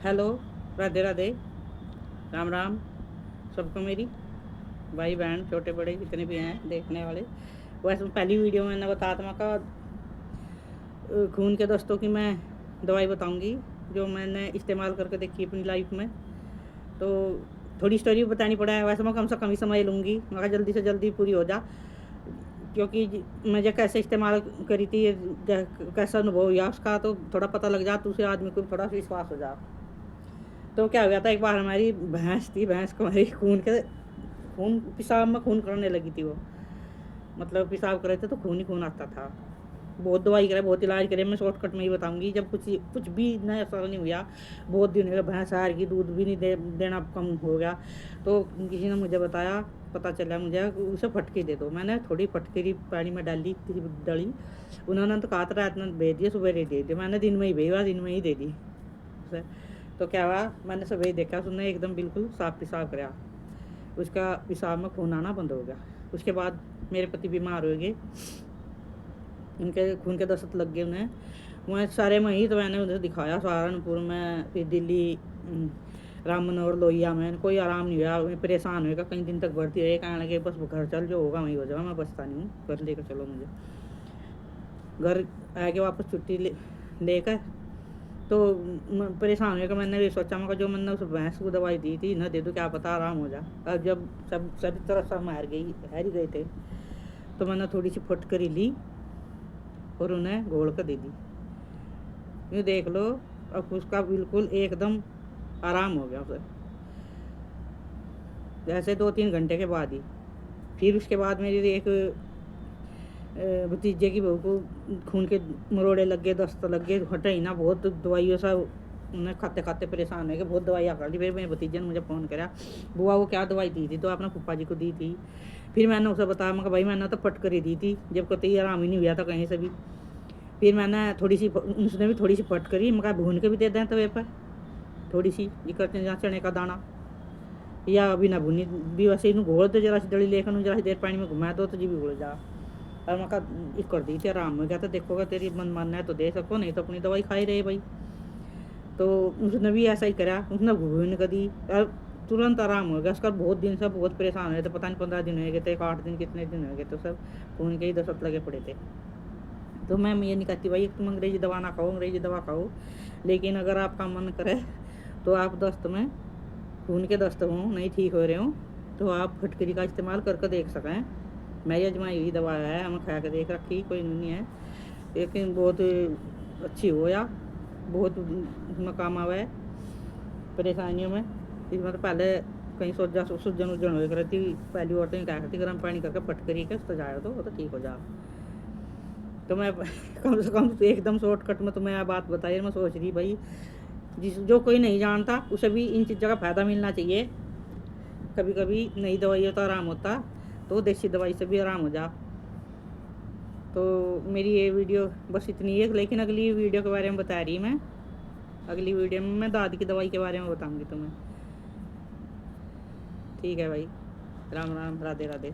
Hello, Radhe Radhe, Ram Ram सबको मेरी भाई बहन छोटे बड़े जितने भी हैं देखने वाले। वैसे पहली वीडियो में मैंने बताया था का खून के दस्तों की मैं दवाई बताऊंगी जो मैंने इस्तेमाल करके देखी अपनी लाइफ में। तो थोड़ी स्टोरी बतानी पड़ा है, वैसे मैं कम से कम ही समय लूँगी, मगर जल्दी से जल्दी पूरी हो जा, क्योंकि मुझे कैसे इस्तेमाल करी थी, कैसा अनुभव हुआ उसका, तो थोड़ा पता लग जा, दूसरे आदमी को थोड़ा विश्वास हो जा। तो क्या हो गया था, एक बार हमारी भैंस थी, भैंस को हमारी खून पेशाब में खून करने लगी थी वो। मतलब पेशाब करे थे तो खून ही खून आता था। बहुत दवाई करे, बहुत इलाज करे, मैं शॉर्टकट में ही बताऊंगी। जब कुछ भी नया असर नहीं हुआ, बहुत दिन हो गए, भैंस हार की दूध भी नहीं देना कम हो गया, तो किसी ने मुझे बताया, पता चला मुझे, उसे फटकी दे दो। मैंने थोड़ी फटकरी पानी में डाली थी, डली। उन्होंने तो कहा था रात में भेज दिया, सुबह दे दिए। मैंने दिन में ही भेजा, दिन में ही दे दी उसे। तो क्या हुआ, मैंने सुबह ही देखा, उसने एकदम बिल्कुल साफ पेशाब कराया, उसका पेशाब में खून आना बंद हो गया। उसके बाद मेरे पति बीमार हो गए, उनके खून के दस्त लग गए उन्हें। वहाँ सारे में ही तो मैंने उन्हें दिखाया, सहारनपुर में, फिर दिल्ली, राम मनोहर लोहिया में, कोई आराम नहीं हुआ। मैं परेशान हुएगा, कई दिन तक भर्ती रहे, कहने लगे बस घर चल, जो होगा वही हो जाएगा, मैं बचता नहीं हूँ, घर लेकर चलो मुझे। घर आके वापस छुट्टी लेकर तो परेशान हुए कि मैंने भी सोचा, मैं जो मैंने उस भैंस को दवाई दी थी न दे दूँ, क्या पता आराम हो जाए। अब जब सब सभी तरह सब हार ही गए थे, तो मैंने थोड़ी सी फटकरी ली और उन्हें घोल कर दे दी। ये देख लो, अब उसका बिल्कुल एकदम आराम हो गया उसे, जैसे 2-3 घंटे के बाद ही। फिर उसके बाद मेरी एक भतीजे की बहू को खून के मरोड़े लग गए, दस्त लग गए, हटे ही ना, बहुत दवाइयों से उन्हें खाते खाते परेशान हो गए, बहुत दवाइयाँ कर ली। फिर मेरे भतीजे ने मुझे फ़ोन करा, बुआ वो क्या दवाई दी थी, तो आपने पप्पा जी को दी थी। फिर मैंने उसे बताया, मैं भाई मैंने तो फटकरी दी थी, जब कतई आराम ही नहीं हुआ था कहीं से भी। फिर मैंने थोड़ी सी, उसने भी थोड़ी सी फटकरी, मैं भून के भी दे दें तवे पर, थोड़ी सी जिक्र चने का दाना, या अभी ना भूनी भी, वैसे इन्हू घोल दो, जरा सी दड़ी लेकर जरा सी देर पानी में घुमा दो तो जी भी घुल जा। और मैं कहा कर दी थी, आराम हो गया। तो देखोगा, तेरी मन मानना है तो दे सको, नहीं तो अपनी दवाई खाई रहे भाई। तो उसने भी ऐसा ही करा, उसने भून कर दी और तुरंत आराम हो गया उसका। बहुत दिन से बहुत परेशान हुए थे, पता नहीं 15 दिन हो गए थे, 8 दिन, कितने दिन हो गए थे, सब खून के ही दस्त लगे पड़े थे। तो मैं ये नहीं कहती भाई तुम अंग्रेजी दवा ना खाओ, अंग्रेजी दवा खाओ, लेकिन अगर आपका मन करे तो आप दस्त में, खून के दस्त हों, नहीं ठीक हो रहे हों, तो आप फटकरी का इस्तेमाल करके देख सकें। मेरी अजमाई हुई दवा है, हमें खा के देख रखी, कोई नहीं है, लेकिन बहुत अच्छी हो या बहुत मकाम आवा परेशानियों में। इसमें तो पहले कहीं सूजन उजन हो रही थी, पहली औरतें क्या करती, गर्म पानी करके फटकरी के उसको जाए तो वो तो ठीक हो जा। तो मैं कम से कम एकदम शॉर्टकट में तुम्हें यह बात बताई, मैं सोच रही भाई जो कोई नहीं जानता उसे भी इन चीज़ों का फ़ायदा मिलना चाहिए। कभी कभी नई दवाइयों तो आराम होता, तो देसी दवाई से भी आराम हो जा। तो मेरी ये वीडियो बस इतनी है, लेकिन अगली वीडियो के बारे में बता रही मैं, अगली वीडियो में मैं दादी की दवाई के बारे में बताऊंगी तुम्हें। ठीक है भाई, राम राम, राधे राधे।